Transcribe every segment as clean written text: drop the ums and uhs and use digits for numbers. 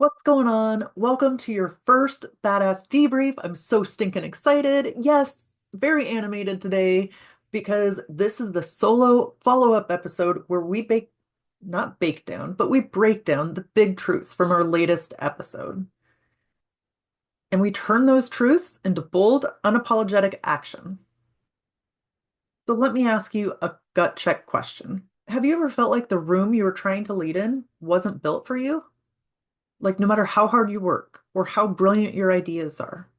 What's going on? Welcome to your first Badass Debrief. I'm so stinking excited. Yes, very animated today because this is the solo follow-up episode where not bake down, but we break down the big truths from our latest episode. And we turn those truths into bold, unapologetic action. So let me ask you a gut check question. Have you ever felt like the room you were trying to lead in wasn't built for you? Like, no matter how hard you work or how brilliant your ideas are,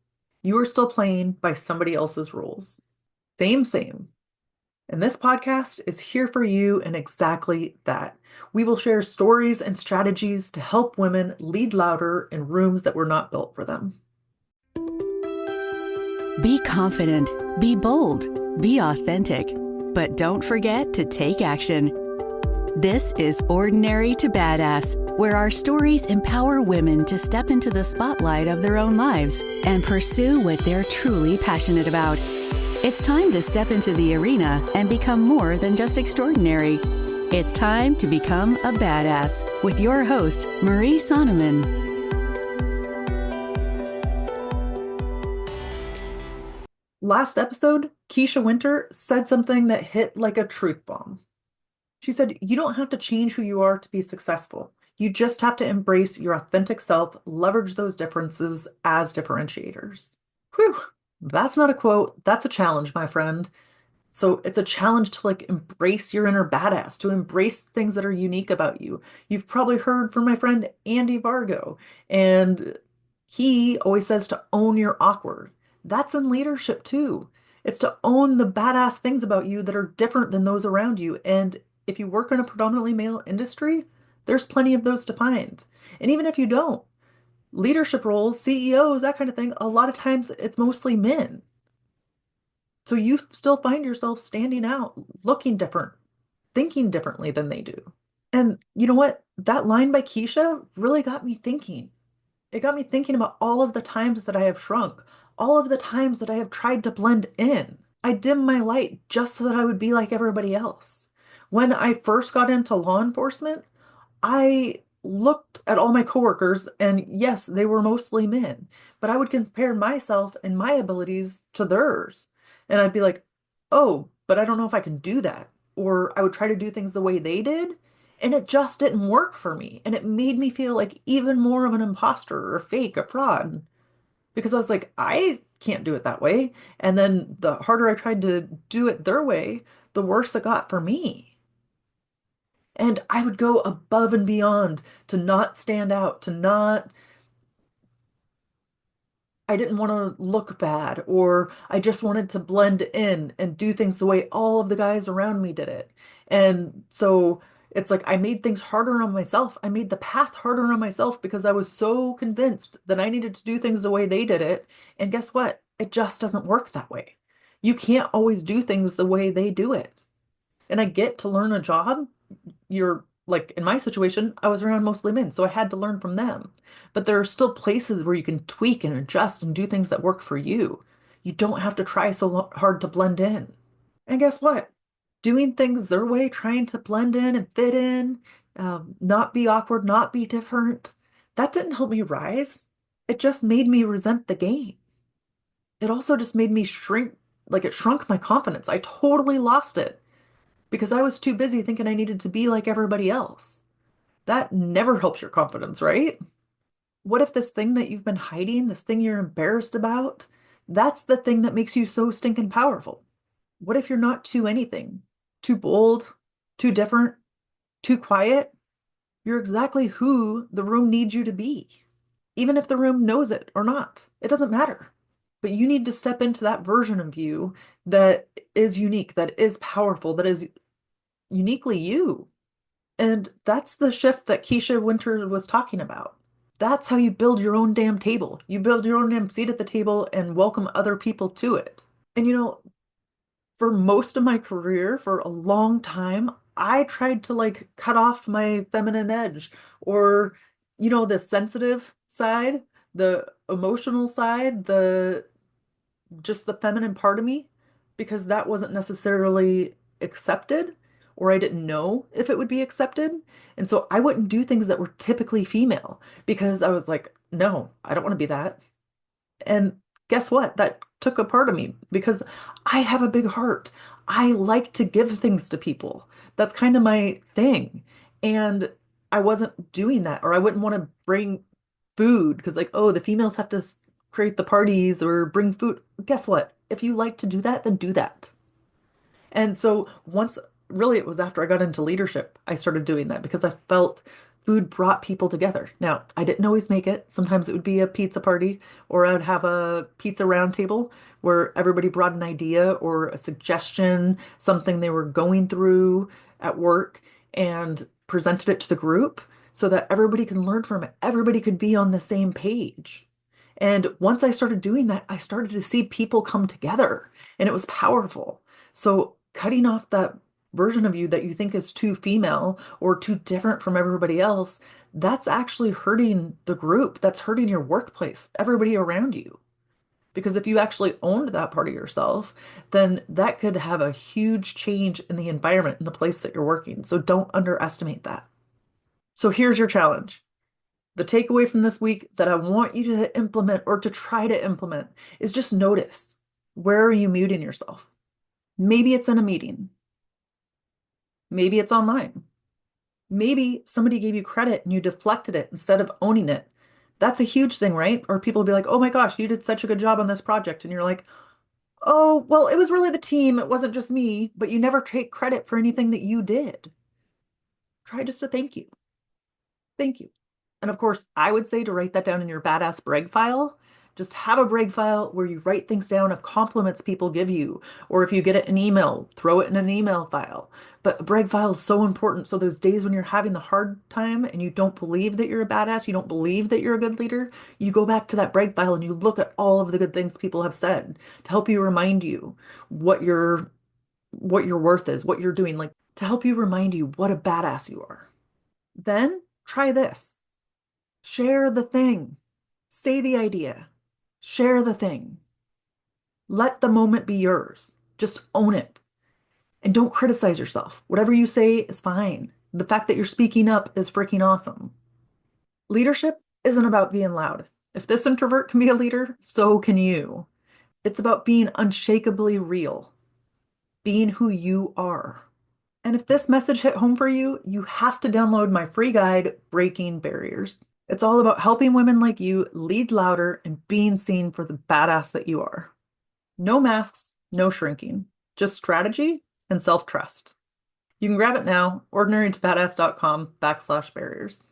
you are still playing by somebody else's rules. Same, same. And this podcast is here for you in exactly that. We will share stories and strategies to help women lead louder in rooms that were not built for them. Be confident, be bold, be authentic, but don't forget to take action. This is Ordinary to Badass, where our stories empower women to step into the spotlight of their own lives and pursue what they're truly passionate about. It's time to step into the arena and become more than just extraordinary. It's time to become a badass with your host, Marie Sonneman. Last episode, Keisha Winter said something that hit like a truth bomb. She said, "You don't have to change who you are to be successful. You just have to embrace your authentic self, leverage those differences as differentiators." Whew, that's not a quote. That's a challenge, my friend. So it's a challenge to like embrace your inner badass, to embrace things that are unique about you. You've probably heard from my friend Andy Vargo, and he always says to own your awkward. That's in leadership too. It's to own the badass things about you that are different than those around you. And if you work in a predominantly male industry, there's plenty of those to find. And even if you don't, leadership roles, CEOs, that kind of thing, a lot of times it's mostly men. So you still find yourself standing out, looking different, thinking differently than they do. And you know what? That line by Keisha really got me thinking. It got me thinking about all of the times that I have shrunk, all of the times that I have tried to blend in. I dimmed my light just so that I would be like everybody else. When I first got into law enforcement, I looked at all my coworkers, and yes, they were mostly men, but I would compare myself and my abilities to theirs. And I'd be like, oh, but I don't know if I can do that. Or I would try to do things the way they did, and it just didn't work for me. And it made me feel like even more of an imposter or a fake, a fraud, because I was like, I can't do it that way. And then the harder I tried to do it their way, the worse it got for me. And I would go above and beyond to not stand out, I didn't want to look bad, or I just wanted to blend in and do things the way all of the guys around me did it. And so it's like I made things harder on myself. I made the path harder on myself because I was so convinced that I needed to do things the way they did it. And guess what? It just doesn't work that way. You can't always do things the way they do it. And I get to learn a job. You're like in my situation, I was around mostly men, so I had to learn from them. But there are still places where you can tweak and adjust and do things that work for you. You don't have to try so hard to blend in. And guess what? Doing things their way, trying to blend in and fit in, not be awkward, not be different, that didn't help me rise. It just made me resent the game. It also just made me shrink, like it shrunk my confidence. I totally lost it because I was too busy thinking I needed to be like everybody else. That never helps your confidence, right? What if this thing that you've been hiding, this thing you're embarrassed about, that's the thing that makes you so stinking powerful? What if you're not too anything? Too bold, too different, too quiet? You're exactly who the room needs you to be. Even if the room knows it or not, it doesn't matter. But you need to step into that version of you that is unique, that is powerful, that is uniquely you. And that's the shift that Keisha Winter was talking about. That's how you build your own damn table. You build your own damn seat at the table and welcome other people to it. And for most of my career, for a long time, I tried to like cut off my feminine edge or, the sensitive side, the emotional side, the just the feminine part of me, because that wasn't necessarily accepted or I didn't know if it would be accepted. And so I wouldn't do things that were typically female because I was like, no, I don't want to be that. And guess what? That took a part of me because I have a big heart. I like to give things to people. That's kind of my thing. And I wasn't doing that, or I wouldn't want to bring food because, like, oh, the females have to create the parties or bring food. Guess what? If you like to do that, then do that. And so once, really, it was after I got into leadership, I started doing that because I felt food brought people together. Now, I didn't always make it. Sometimes it would be a pizza party, or I would have a pizza round table where everybody brought an idea or a suggestion, something they were going through at work, and presented it to the group so that everybody can learn from it. Everybody could be on the same page. And once I started doing that, I started to see people come together and it was powerful. So cutting off that version of you that you think is too female or too different from everybody else, that's actually hurting the group. That's hurting your workplace, everybody around you. Because if you actually owned that part of yourself, then that could have a huge change in the environment in the place that you're working. So don't underestimate that. So here's your challenge. The takeaway from this week that I want you to implement or to try to implement is just notice, where are you muting yourself? Maybe it's in a meeting. Maybe it's online. Maybe somebody gave you credit and you deflected it instead of owning it. That's a huge thing, right? Or people will be like, oh my gosh, you did such a good job on this project. And you're like, oh, well, it was really the team. It wasn't just me, but you never take credit for anything that you did. Try just to thank you. Thank you. And of course, I would say to write that down in your badass brag file. Just have a brag file where you write things down of compliments people give you. Or if you get it in email, throw it in an email file. But a brag file is so important. So those days when you're having the hard time and you don't believe that you're a badass, you don't believe that you're a good leader, you go back to that brag file and you look at all of the good things people have said to help you remind you what your worth is, what you're doing, like to help you remind you what a badass you are. Then try this. Share the thing. Say the idea. Share the thing. Let the moment be yours. Just own it. And don't criticize yourself. Whatever you say is fine. The fact that you're speaking up is freaking awesome. Leadership isn't about being loud. If this introvert can be a leader, so can you. It's about being unshakably real, being who you are. And if this message hit home for you, you have to download my free guide, Breaking Barriers. It's all about helping women like you lead louder and being seen for the badass that you are. No masks, no shrinking, just strategy and self-trust. You can grab it now, ordinarytobadass.com/barriers.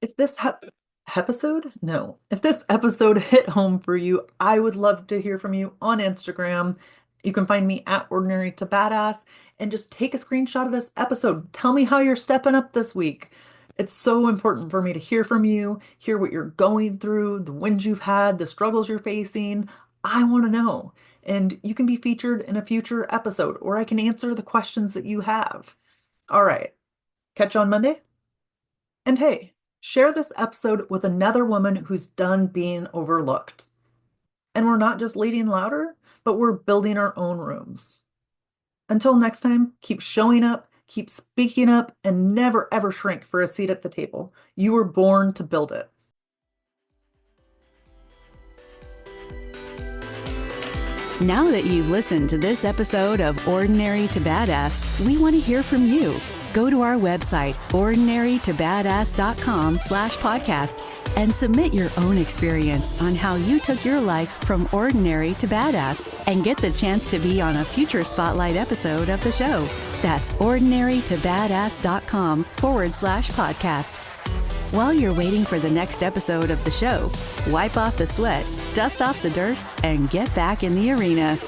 If this episode, no, if this episode hit home for you, I would love to hear from you on Instagram. You can find me at Ordinary to Badass and just take a screenshot of this episode. Tell me how you're stepping up this week. It's so important for me to hear from you, hear what you're going through, the wins you've had, the struggles you're facing. I want to know. And you can be featured in a future episode, or I can answer the questions that you have. All right. Catch you on Monday. And hey, share this episode with another woman who's done being overlooked. And we're not just leading louder, but we're building our own rooms. Until next time, keep showing up, keep speaking up, and never ever shrink for a seat at the table. You were born to build it. Now that you've listened to this episode of Ordinary to Badass, we want to hear from you. Go to our website, ordinarytobadass.com/podcast, and submit your own experience on how you took your life from ordinary to badass and get the chance to be on a future spotlight episode of the show. That's ordinarytobadass.com/podcast. While you're waiting for the next episode of the show, wipe off the sweat, dust off the dirt, and get back in the arena.